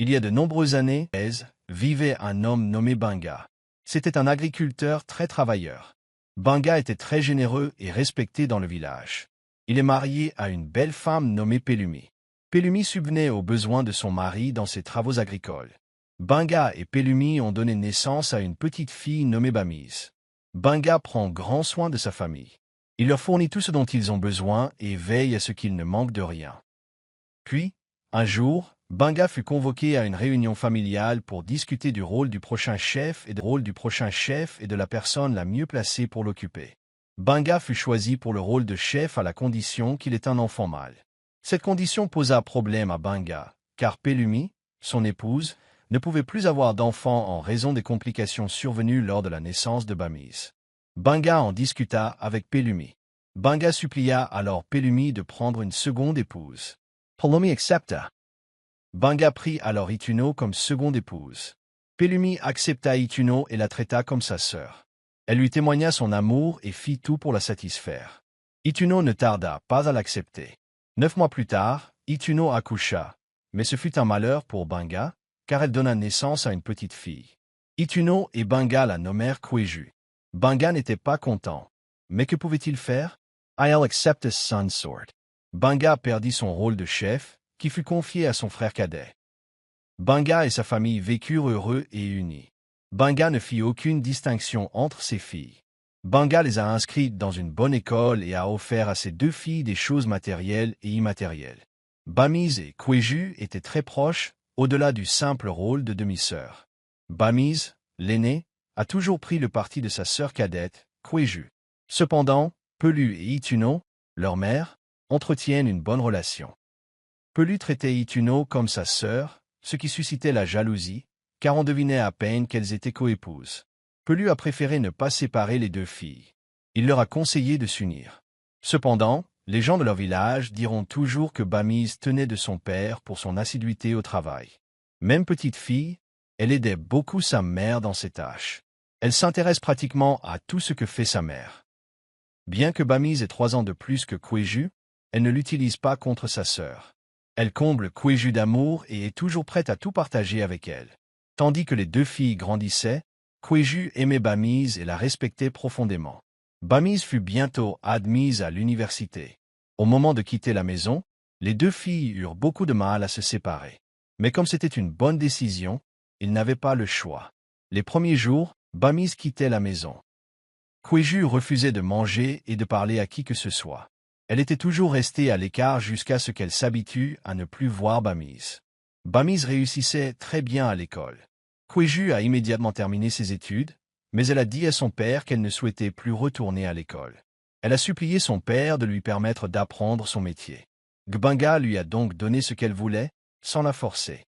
Il y a de nombreuses années, vivait un homme nommé Banga. C'était un agriculteur très travailleur. Banga était très généreux et respecté dans le village. Il est marié à une belle femme nommée Pelumi. Pelumi subvenait aux besoins de son mari dans ses travaux agricoles. Banga et Pelumi ont donné naissance à une petite fille nommée Bamise. Banga prend grand soin de sa famille. Il leur fournit tout ce dont ils ont besoin et veille à ce qu'ils ne manquent de rien. Puis, un jour, Banga fut convoqué à une réunion familiale pour discuter du rôle du prochain chef et de la personne la mieux placée pour l'occuper. Banga fut choisi pour le rôle de chef à la condition qu'il ait un enfant mâle. Cette condition posa problème à Banga, car Pelumi, son épouse, ne pouvait plus avoir d'enfant en raison des complications survenues lors de la naissance de Bamise. Banga en discuta avec Pelumi. Banga supplia alors Pelumi de prendre une seconde épouse. Pelumi accepta. Banga prit alors Ituno comme seconde épouse. Pelumi accepta Ituno et la traita comme sa sœur. Elle lui témoigna son amour et fit tout pour la satisfaire. Ituno ne tarda pas à l'accepter. 9 mois plus tard, Ituno accoucha, mais ce fut un malheur pour Banga, car elle donna naissance à une petite fille. Ituno et Banga la nommèrent Kweju. Banga n'était pas content. Mais que pouvait-il faire? I'll accept a son sword. Banga perdit son rôle de chef, qui fut confié à son frère cadet. Banga et sa famille vécurent heureux et unis. Banga ne fit aucune distinction entre ses filles. Banga les a inscrites dans une bonne école et a offert à ses 2 filles des choses matérielles et immatérielles. Bamise et Kweju étaient très proches, au-delà du simple rôle de demi-sœur. Bamise, l'aînée, a toujours pris le parti de sa sœur cadette, Kweju. Cependant, Pelu et Ituno, leur mère, entretiennent une bonne relation. Pelu traitait Ituno comme sa sœur, ce qui suscitait la jalousie, car on devinait à peine qu'elles étaient coépouses. Pelu a préféré ne pas séparer les 2 filles. Il leur a conseillé de s'unir. Cependant, les gens de leur village diront toujours que Bamise tenait de son père pour son assiduité au travail. Même petite fille, elle aidait beaucoup sa mère dans ses tâches. Elle s'intéresse pratiquement à tout ce que fait sa mère. Bien que Bamise ait 3 ans de plus que Kweju, elle ne l'utilise pas contre sa sœur. Elle comble Kweju d'amour et est toujours prête à tout partager avec elle. Tandis que les 2 filles grandissaient, Kweju aimait Bamise et la respectait profondément. Bamise fut bientôt admise à l'université. Au moment de quitter la maison, les 2 filles eurent beaucoup de mal à se séparer. Mais comme c'était une bonne décision, ils n'avaient pas le choix. Les premiers jours, Bamise quittait la maison. Kweju refusait de manger et de parler à qui que ce soit. Elle était toujours restée à l'écart jusqu'à ce qu'elle s'habitue à ne plus voir Bamise. Bamise réussissait très bien à l'école. Kweju a immédiatement terminé ses études, mais elle a dit à son père qu'elle ne souhaitait plus retourner à l'école. Elle a supplié son père de lui permettre d'apprendre son métier. Gbanga lui a donc donné ce qu'elle voulait, sans la forcer.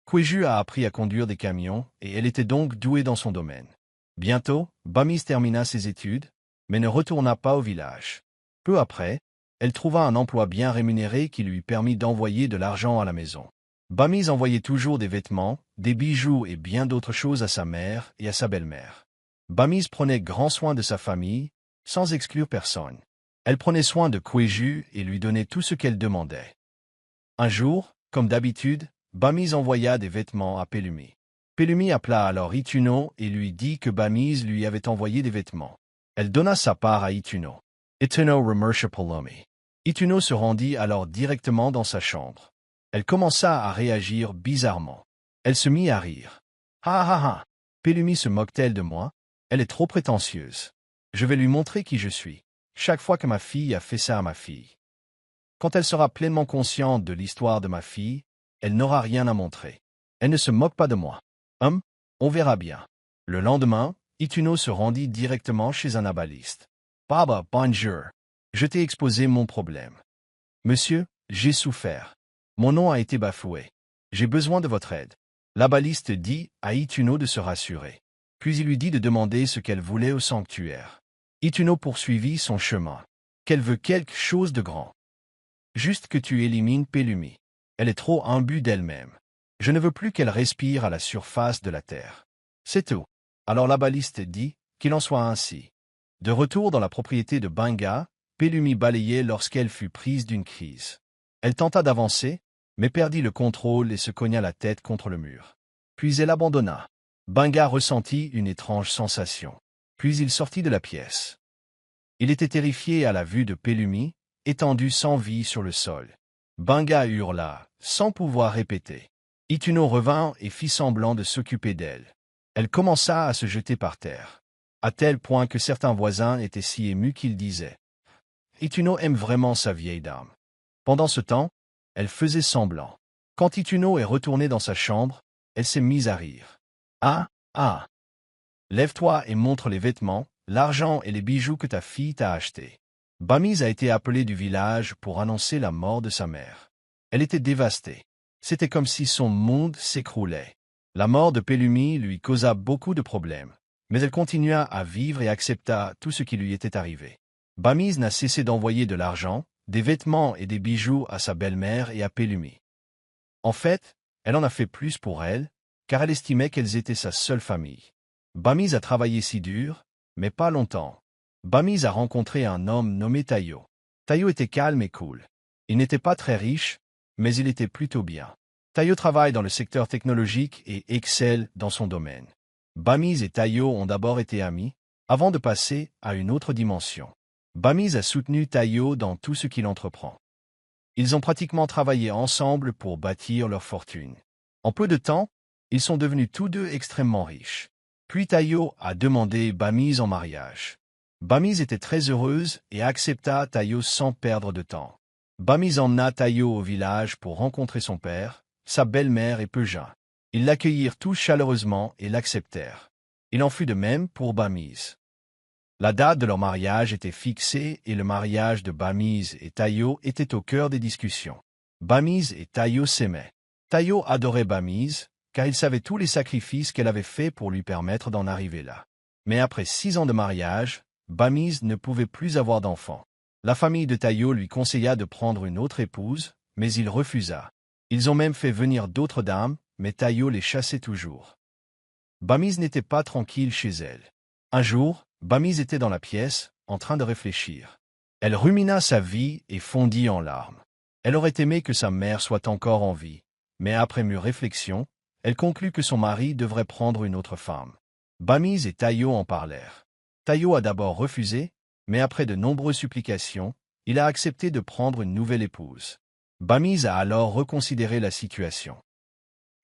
Kweju a appris à conduire des camions et elle était donc douée dans son domaine. Bientôt, Bamise termina ses études, mais ne retourna pas au village. Peu après, elle trouva un emploi bien rémunéré qui lui permit d'envoyer de l'argent à la maison. Bamise envoyait toujours des vêtements, des bijoux et bien d'autres choses à sa mère et à sa belle-mère. Bamise prenait grand soin de sa famille, sans exclure personne. Elle prenait soin de Kweju et lui donnait tout ce qu'elle demandait. Un jour, comme d'habitude, Bamise envoya des vêtements à Pelumi. Pelumi appela alors Ituno et lui dit que Bamise lui avait envoyé des vêtements. Elle donna sa part à Ituno. Ituno remercia Pelumi. Ituno se rendit alors directement dans sa chambre. Elle commença à réagir bizarrement. Elle se mit à rire. « Ha ha ha! Pelumi se moque-t-elle de moi? Elle est trop prétentieuse. Je vais lui montrer qui je suis. Chaque fois que ma fille a fait ça à ma fille. Quand elle sera pleinement consciente de l'histoire de ma fille, elle n'aura rien à montrer. Elle ne se moque pas de moi. On verra bien. » Le lendemain, Ituno se rendit directement chez un herbaliste. « Baba, bonjour. Je t'ai exposé mon problème. Monsieur, j'ai souffert. Mon nom a été bafoué. J'ai besoin de votre aide. » L'herbaliste dit à Ituno de se rassurer. Puis il lui dit de demander ce qu'elle voulait au sanctuaire. Ituno poursuivit son chemin. Qu'elle veut quelque chose de grand. Juste que tu élimines Pelumi. Elle est trop imbue d'elle-même. Je ne veux plus qu'elle respire à la surface de la terre. C'est tout. Alors l'herbaliste dit qu'il en soit ainsi. De retour dans la propriété de Banga, Pelumi balayait lorsqu'elle fut prise d'une crise. Elle tenta d'avancer, mais perdit le contrôle et se cogna la tête contre le mur. Puis elle abandonna. Banga ressentit une étrange sensation. Puis il sortit de la pièce. Il était terrifié à la vue de Pellumi, étendu sans vie sur le sol. Banga hurla, sans pouvoir répéter. Ituno revint et fit semblant de s'occuper d'elle. Elle commença à se jeter par terre, à tel point que certains voisins étaient si émus qu'ils disaient « Ituno aime vraiment sa vieille dame ». Pendant ce temps, elle faisait semblant. Quand Ituno est retourné dans sa chambre, elle s'est mise à rire. « Ah, ah! Lève-toi et montre les vêtements, l'argent et les bijoux que ta fille t'a achetés. » Bamise a été appelée du village pour annoncer la mort de sa mère. Elle était dévastée. C'était comme si son monde s'écroulait. La mort de Pellumi lui causa beaucoup de problèmes, mais elle continua à vivre et accepta tout ce qui lui était arrivé. Bamise n'a cessé d'envoyer de l'argent, des vêtements et des bijoux à sa belle-mère et à Pellumi. En fait, elle en a fait plus pour elle, car elle estimait qu'elles étaient sa seule famille. Bamise a travaillé si dur, mais pas longtemps. Bamise a rencontré un homme nommé Tayo. Tayo était calme et cool. Il n'était pas très riche, mais il était plutôt bien. Tayo travaille dans le secteur technologique et excelle dans son domaine. Bamise et Tayo ont d'abord été amis, avant de passer à une autre dimension. Bamise a soutenu Tayo dans tout ce qu'il entreprend. Ils ont pratiquement travaillé ensemble pour bâtir leur fortune. En peu de temps, ils sont devenus tous deux extrêmement riches. Puis Tayo a demandé Bamise en mariage. Bamise était très heureuse et accepta Tayo sans perdre de temps. Bamise emmena Tayo au village pour rencontrer son père, sa belle-mère et Peujin. Ils l'accueillirent tous chaleureusement et l'acceptèrent. Il en fut de même pour Bamise. La date de leur mariage était fixée et le mariage de Bamise et Tayo était au cœur des discussions. Bamise et Tayo s'aimaient. Tayo adorait Bamise, car il savait tous les sacrifices qu'elle avait faits pour lui permettre d'en arriver là. Mais après 6 ans de mariage, Bamise ne pouvait plus avoir d'enfants. La famille de Tayo lui conseilla de prendre une autre épouse, mais il refusa. Ils ont même fait venir d'autres dames, mais Tayo les chassait toujours. Bamise n'était pas tranquille chez elle. Un jour, Bamise était dans la pièce, en train de réfléchir. Elle rumina sa vie et fondit en larmes. Elle aurait aimé que sa mère soit encore en vie, mais après mûre réflexion, elle conclut que son mari devrait prendre une autre femme. Bamise et Tayo en parlèrent. Tayo a d'abord refusé, mais après de nombreuses supplications, il a accepté de prendre une nouvelle épouse. Bamise a alors reconsidéré la situation.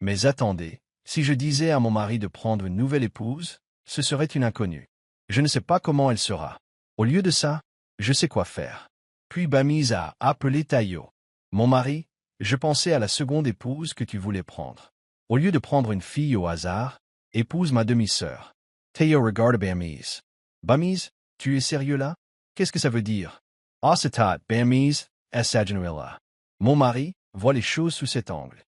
Mais attendez, si je disais à mon mari de prendre une nouvelle épouse, ce serait une inconnue. Je ne sais pas comment elle sera. Au lieu de ça, je sais quoi faire. Puis Bamise a appelé Tayo. Mon mari, je pensais à la seconde épouse que tu voulais prendre. Au lieu de prendre une fille au hasard, épouse ma demi-sœur. Tayo regarde Bamise. Bamise, tu es sérieux là? Qu'est-ce que ça veut dire? Asatat, Bamise, Esagenuela. Mon mari, vois les choses sous cet angle.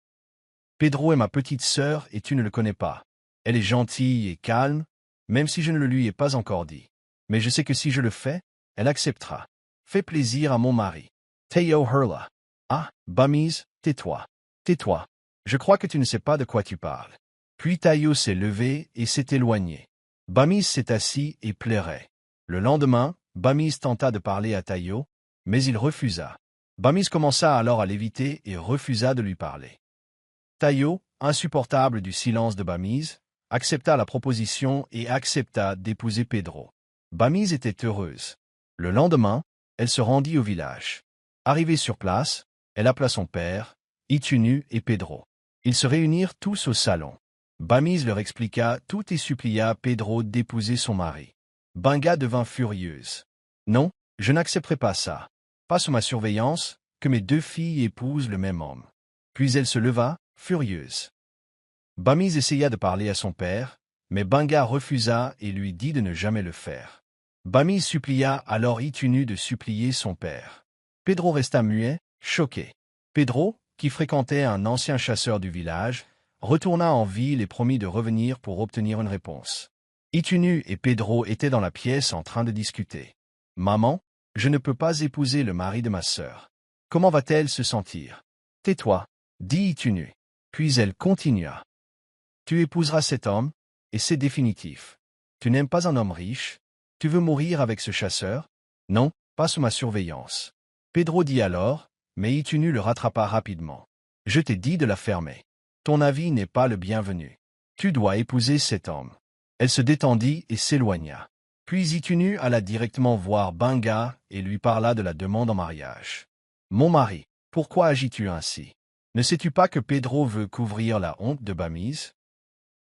Pedro est ma petite sœur et tu ne le connais pas. Elle est gentille et calme, même si je ne le lui ai pas encore dit. Mais je sais que si je le fais, elle acceptera. Fais plaisir à mon mari. Tayo hurla. Ah, Bamise, tais-toi. Tais-toi. Je crois que tu ne sais pas de quoi tu parles. Puis Tayo s'est levé et s'est éloigné. Bamise s'est assis et plairait. Le lendemain, Bamise tenta de parler à Tayo, mais il refusa. Bamise commença alors à l'éviter et refusa de lui parler. Tayo, insupportable du silence de Bamise, accepta la proposition et accepta d'épouser Pedro. Bamise était heureuse. Le lendemain, elle se rendit au village. Arrivée sur place, elle appela son père, Itunu et Pedro. Ils se réunirent tous au salon. Bamise leur expliqua tout et supplia Pedro d'épouser son mari. Banga devint furieuse. Non, je n'accepterai pas ça. Pas sous ma surveillance, que mes 2 filles épousent le même homme. Puis elle se leva, furieuse. Bamise essaya de parler à son père, mais Banga refusa et lui dit de ne jamais le faire. Bamise supplia alors Itunu de supplier son père. Pedro resta muet, choqué. Pedro, qui fréquentait un ancien chasseur du village, retourna en ville et promit de revenir pour obtenir une réponse. Itunu et Pedro étaient dans la pièce en train de discuter. « Maman, je ne peux pas épouser le mari de ma sœur. Comment va-t-elle se sentir? »« Tais-toi, » dit Itunu. Puis elle continua. « Tu épouseras cet homme, et c'est définitif. Tu n'aimes pas un homme riche? Tu veux mourir avec ce chasseur? Non, pas sous ma surveillance. » Pedro dit alors, mais Itunu le rattrapa rapidement. Je t'ai dit de la fermer. Ton avis n'est pas le bienvenu. Tu dois épouser cet homme. Elle se détendit et s'éloigna. Puis Itunu alla directement voir Banga et lui parla de la demande en mariage. Mon mari, pourquoi agis-tu ainsi? Ne sais-tu pas que Pedro veut couvrir la honte de Bamise?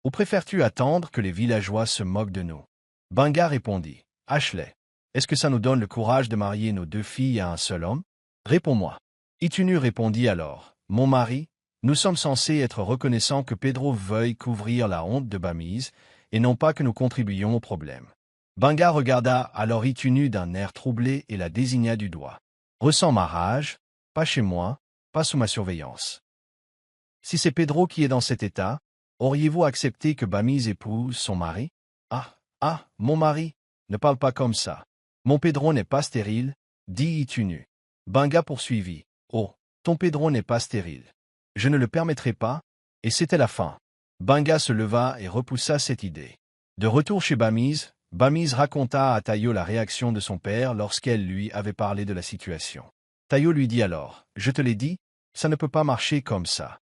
Ou préfères-tu attendre que les villageois se moquent de nous? Banga répondit. Ashley, est-ce que ça nous donne le courage de marier nos 2 filles à un seul homme? Réponds-moi. Itunu répondit alors. Mon mari, nous sommes censés être reconnaissants que Pedro veuille couvrir la honte de Bamise, et non pas que nous contribuions au problème. Banga regarda alors Itunu d'un air troublé et la désigna du doigt. Ressens ma rage, pas chez moi, pas sous ma surveillance. Si c'est Pedro qui est dans cet état, auriez-vous accepté que Bamise épouse son mari? Ah, mon mari, ne parle pas comme ça. Mon Pedro n'est pas stérile, dit Itunu. Banga poursuivit. Oh, ton Pedro n'est pas stérile. Je ne le permettrai pas, et c'était la fin. Banga se leva et repoussa cette idée. De retour chez Bamise, Bamise raconta à Tayo la réaction de son père lorsqu'elle lui avait parlé de la situation. Tayo lui dit alors, « Je te l'ai dit, ça ne peut pas marcher comme ça.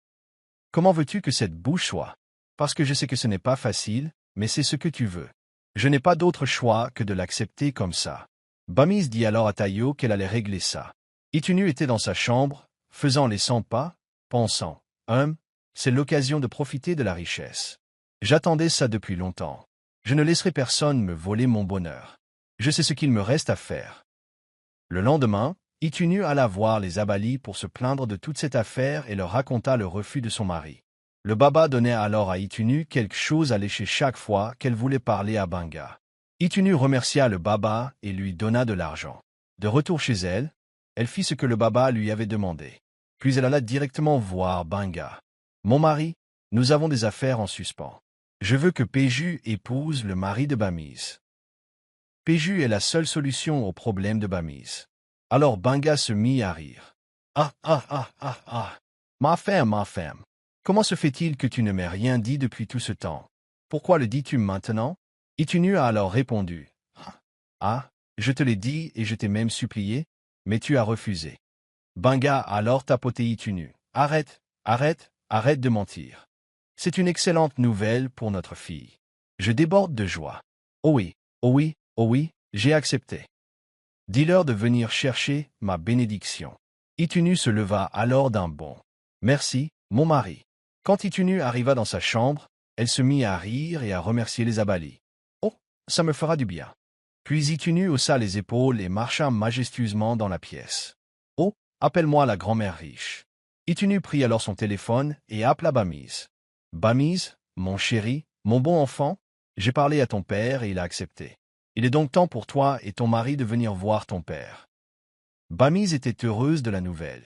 Comment veux-tu que cette bouche soit? Parce que je sais que ce n'est pas facile, mais c'est ce que tu veux. Je n'ai pas d'autre choix que de l'accepter comme ça. » Bamise dit alors à Tayo qu'elle allait régler ça. Itunu était dans sa chambre, faisant les 100 pas, pensant, c'est l'occasion de profiter de la richesse. J'attendais ça depuis longtemps. Je ne laisserai personne me voler mon bonheur. Je sais ce qu'il me reste à faire. Le lendemain, Itunu alla voir les Abali pour se plaindre de toute cette affaire et leur raconta le refus de son mari. Le baba donnait alors à Itunu quelque chose à lécher chaque fois qu'elle voulait parler à Banga. Itunu remercia le baba et lui donna de l'argent. De retour chez elle, elle fit ce que le baba lui avait demandé. Puis elle alla directement voir Banga. « Mon mari, nous avons des affaires en suspens. Je veux que Péju épouse le mari de Bamise. Péju est la seule solution au problème de Bamise. » Alors Banga se mit à rire. « Ah. Ma femme. Comment se fait-il que tu ne m'aies rien dit depuis tout ce temps? Pourquoi le dis-tu maintenant? » Itunu a alors répondu. « Ah, je te l'ai dit et je t'ai même supplié, mais tu as refusé. » Banga a alors tapoté Itunu. « Arrête de mentir. C'est une excellente nouvelle pour notre fille. Je déborde de joie. Oh oui, j'ai accepté. Dis-leur de venir chercher ma bénédiction. » Itunu se leva alors d'un bond. « Merci, mon mari. » Quand Itunu arriva dans sa chambre, elle se mit à rire et à remercier les Abali. « Oh, ça me fera du bien. » Puis Itunu haussa les épaules et marcha majestueusement dans la pièce. « Oh, appelle-moi la grand-mère riche. » Itunu prit alors son téléphone et appela Bamise. « Bamise, mon chéri, mon bon enfant, j'ai parlé à ton père et il a accepté. Il est donc temps pour toi et ton mari de venir voir ton père. » Bamise était heureuse de la nouvelle.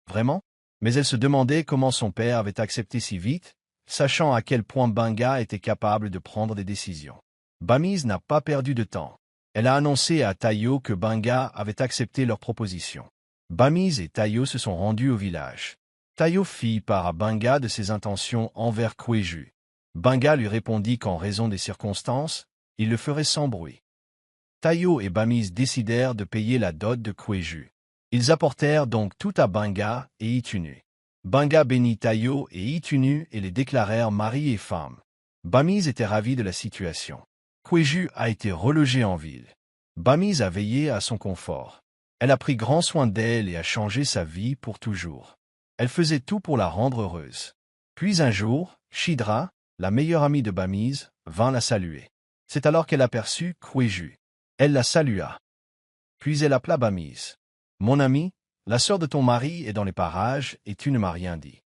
Vraiment? Mais elle se demandait comment son père avait accepté si vite, sachant à quel point Banga était capable de prendre des décisions. Bamise n'a pas perdu de temps. Elle a annoncé à Tayo que Banga avait accepté leur proposition. Bamise et Tayo se sont rendus au village. Tayo fit part à Banga de ses intentions envers Kweju. Banga lui répondit qu'en raison des circonstances, il le ferait sans bruit. Tayo et Bamise décidèrent de payer la dot de Kweju. Ils apportèrent donc tout à Banga et Itunu. Banga bénit Tayo et Itunu et les déclarèrent mari et femme. Bamise était ravi de la situation. Kweju a été relogée en ville. Bamise a veillé à son confort. Elle a pris grand soin d'elle et a changé sa vie pour toujours. Elle faisait tout pour la rendre heureuse. Puis un jour, Shidra, la meilleure amie de Bamise, vint la saluer. C'est alors qu'elle aperçut Kweju. Elle la salua. Puis elle appela Bamise. « Mon ami, la sœur de ton mari est dans les parages et tu ne m'as rien dit. »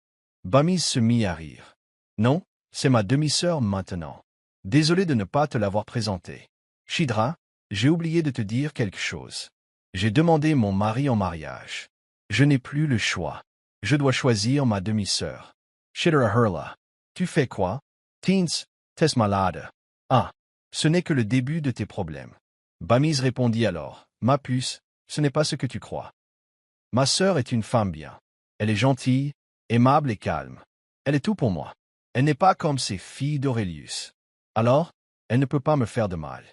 Bamise se mit à rire. « Non, c'est ma demi-sœur maintenant. Désolé de ne pas te l'avoir présentée. Shidra, j'ai oublié de te dire quelque chose. J'ai demandé mon mari en mariage. Je n'ai plus le choix. Je dois choisir ma demi-sœur. Shidra hurla. Tu fais quoi? Teens, t'es malade. Ah, ce n'est que le début de tes problèmes. Bamise répondit alors. Ma puce, ce n'est pas ce que tu crois. Ma sœur est une femme bien. Elle est gentille, aimable et calme. Elle est tout pour moi. Elle n'est pas comme ces filles d'Aurelius. Alors, elle ne peut pas me faire de mal.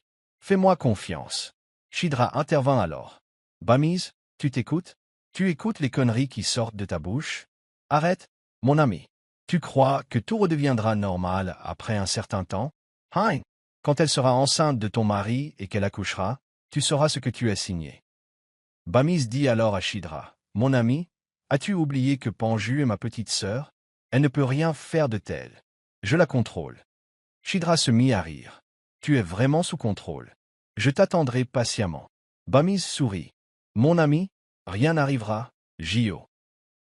Fais-moi confiance. Shidra intervint alors. Bamise, tu t'écoutes? Tu écoutes les conneries qui sortent de ta bouche? Arrête, Mon ami, tu crois que tout redeviendra normal après un certain temps? Hein? Quand elle sera enceinte de ton mari et qu'elle accouchera, tu sauras ce que tu as signé. Bamise dit alors à Shidra, « Mon ami, as-tu oublié que Panju est ma petite sœur? Elle ne peut rien faire de tel. Je la contrôle. » Shidra se mit à rire. « Tu es vraiment sous contrôle. Je t'attendrai patiemment. » Bamise sourit. « Mon ami, rien n'arrivera, J.O. »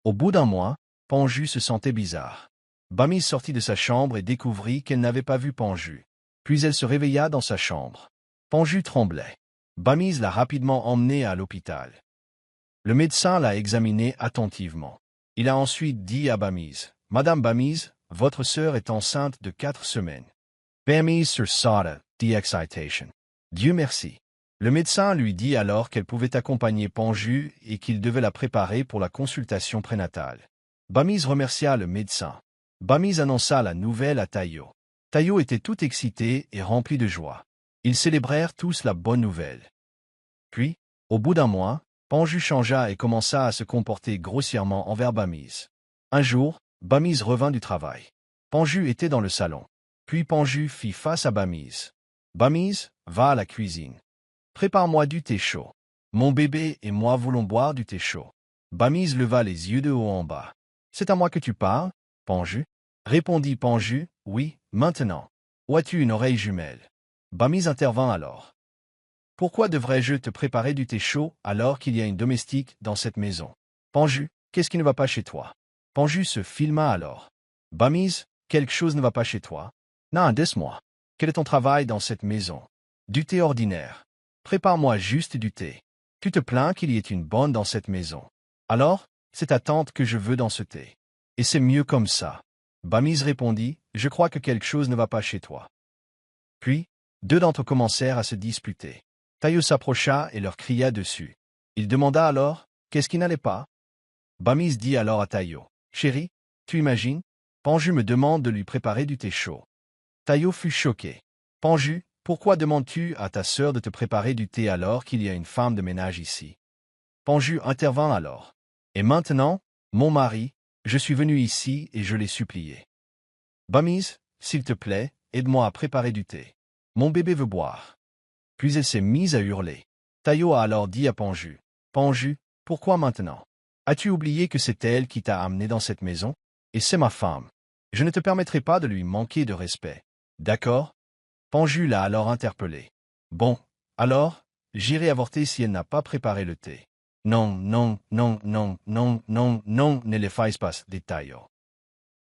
Au bout d'un mois, Panju se sentait bizarre. Bamise sortit de sa chambre et découvrit qu'elle n'avait pas vu Panju. Puis elle se réveilla dans sa chambre. Panju tremblait. Bamise l'a rapidement emmenée à l'hôpital. Le médecin l'a examinée attentivement. Il a ensuite dit à Bamise, « Madame Bamise, votre sœur est enceinte de 4 semaines. » Bamise sursauta, d'excitation. Dieu merci. Le médecin lui dit alors qu'elle pouvait accompagner Panju et qu'il devait la préparer pour la consultation prénatale. Bamise remercia le médecin. Bamise annonça la nouvelle à Tayo. Tayo était tout excité et rempli de joie. Ils célébrèrent tous la bonne nouvelle. Puis, au bout d'un mois, Panju changea et commença à se comporter grossièrement envers Bamise. Un jour, Bamise revint du travail. Panju était dans le salon. Puis Panju fit face à Bamise. « Bamise, va à la cuisine. Prépare-moi du thé chaud. Mon bébé et moi voulons boire du thé chaud. » Bamise leva les yeux de haut en bas. « C'est à moi que tu parles, Panju ?» Répondit Panju, « Oui, maintenant. Ou as-tu une oreille jumelle ?» Bamise intervint alors. « Pourquoi devrais-je te préparer du thé chaud alors qu'il y a une domestique dans cette maison? Panju, qu'est-ce qui ne va pas chez toi? » Panju se filma alors. « Bamise, quelque chose ne va pas chez toi? Non, dis-moi. Quel est ton travail dans cette maison? Du thé ordinaire. Prépare-moi juste du thé. Tu te plains qu'il y ait une bonne dans cette maison. Alors, c'est ta tante que je veux dans ce thé. Et c'est mieux comme ça. » Bamise répondit, « Je crois que quelque chose ne va pas chez toi. » Puis, deux d'entre eux commencèrent à se disputer. Tayo s'approcha et leur cria dessus. Il demanda alors, « Qu'est-ce qui n'allait pas? » Bamise dit alors à Tayo, « Chérie, tu imagines? Panju me demande de lui préparer du thé chaud. » Tayo fut choqué. « Panju, pourquoi demandes-tu à ta sœur de te préparer du thé alors qu'il y a une femme de ménage ici? » Panju intervint alors. « Et maintenant, mon mari, je suis venu ici et je l'ai supplié. Bamise, s'il te plaît, aide-moi à préparer du thé. Mon bébé veut boire. » Puis elle s'est mise à hurler. Tayo a alors dit à Panju, « Panju, pourquoi maintenant? As-tu oublié que c'est elle qui t'a amené dans cette maison? Et c'est ma femme. Je ne te permettrai pas de lui manquer de respect. D'accord? » Panju l'a alors interpellé. « Bon, alors, j'irai avorter si elle n'a pas préparé le thé. » « Non, non, non, non, non, non, non, ne le fais pas, dit Tayo.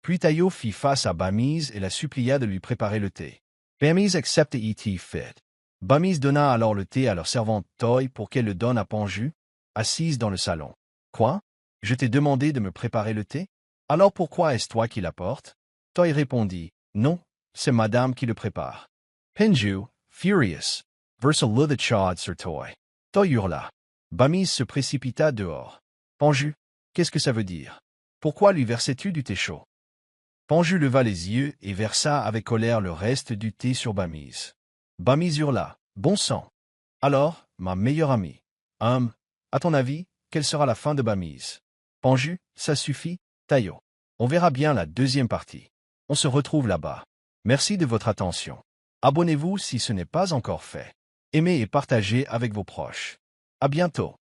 Puis Tayo fit face à Bamise et la supplia de lui préparer le thé. Bamise accepta et fit. Bamise donna alors le thé à leur servante Toy pour qu'elle le donne à Panju, assise dans le salon. « Quoi? Je t'ai demandé de me préparer le thé? Alors pourquoi est-ce toi qui l'apporte? » Toy répondit, « Non, c'est madame qui le prépare. » Panju, furious, versa le chad sur Toy. Toy hurla. Bamise se précipita dehors. « Panju, qu'est-ce que ça veut dire? Pourquoi lui versais-tu du thé chaud? » Panju leva les yeux et versa avec colère le reste du thé sur Bamise. Bamise hurla. « Bon sang! Alors, ma meilleure amie, à ton avis, quelle sera la fin de Bamise? » Panju, ça suffit, Tayo. On verra bien la deuxième partie. On se retrouve là-bas. Merci de votre attention. Abonnez-vous si ce n'est pas encore fait. Aimez et partagez avec vos proches. À bientôt.